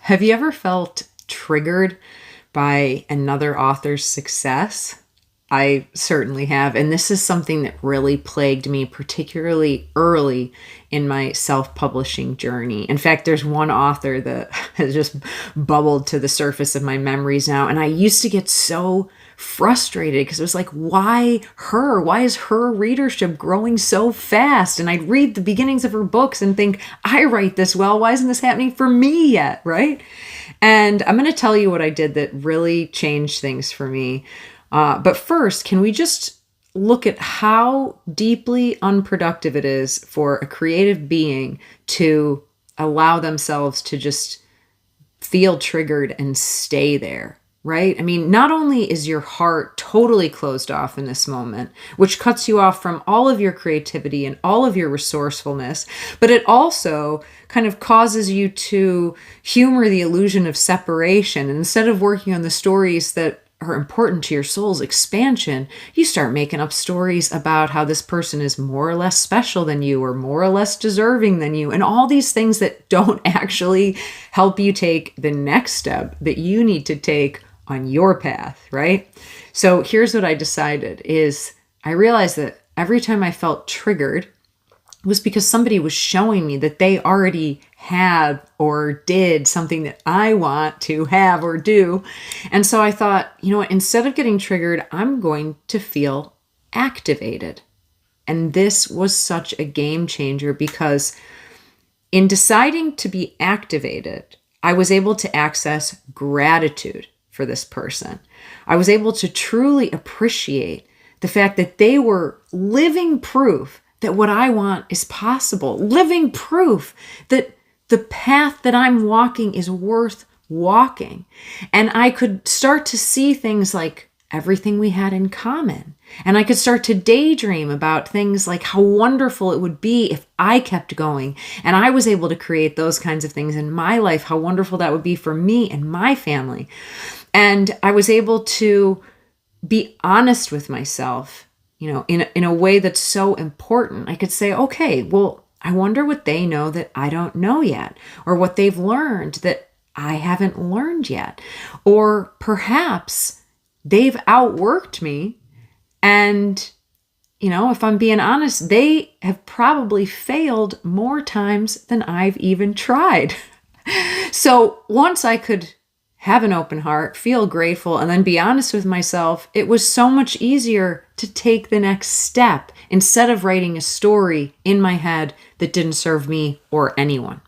Have you ever felt triggered by another author's success? I certainly have. And this is something that really plagued me, particularly early in my self-publishing journey. In fact, there's one author that has just bubbled to the surface of my memories now. And I used to get so frustrated because it was like, why her? Why is her readership growing so fast? And I'd read the beginnings of her books and think, I write this well. Why isn't this happening for me yet? Right? And I'm going to tell you what I did that really changed things for me. But first, can we just look at how deeply unproductive it is for a creative being to allow themselves to just feel triggered and stay there, right? I mean, not only is your heart totally closed off in this moment, which cuts you off from all of your creativity and all of your resourcefulness, but it also kind of causes you to humor the illusion of separation. And instead of working on the stories that are important to your soul's expansion, you start making up stories about how this person is more or less special than you or more or less deserving than you, and all these things that don't actually help you take the next step that you need to take on your path, right? So here's what I decided is I realized that every time I felt triggered was because somebody was showing me that they already had or did something that I want to have or do. And so I thought, you know what, instead of getting triggered, I'm going to feel activated. And this was such a game changer because in deciding to be activated, I was able to access gratitude for this person. I was able to truly appreciate the fact that they were living proof that what I want is possible, living proof that the path that I'm walking is worth walking. And I could start to see things like everything we had in common. And I could start to daydream about things like how wonderful it would be if I kept going and I was able to create those kinds of things in my life, how wonderful that would be for me and my family. And I was able to be honest with myself, you know, in a way that's so important. I could say, okay, well, I wonder what they know that I don't know yet, or what they've learned that I haven't learned yet. Or perhaps they've outworked me. And, you know, if I'm being honest, they have probably failed more times than I've even tried. So once I could have an open heart, feel grateful, and then be honest with myself, it was so much easier to take the next step instead of writing a story in my head that didn't serve me or anyone.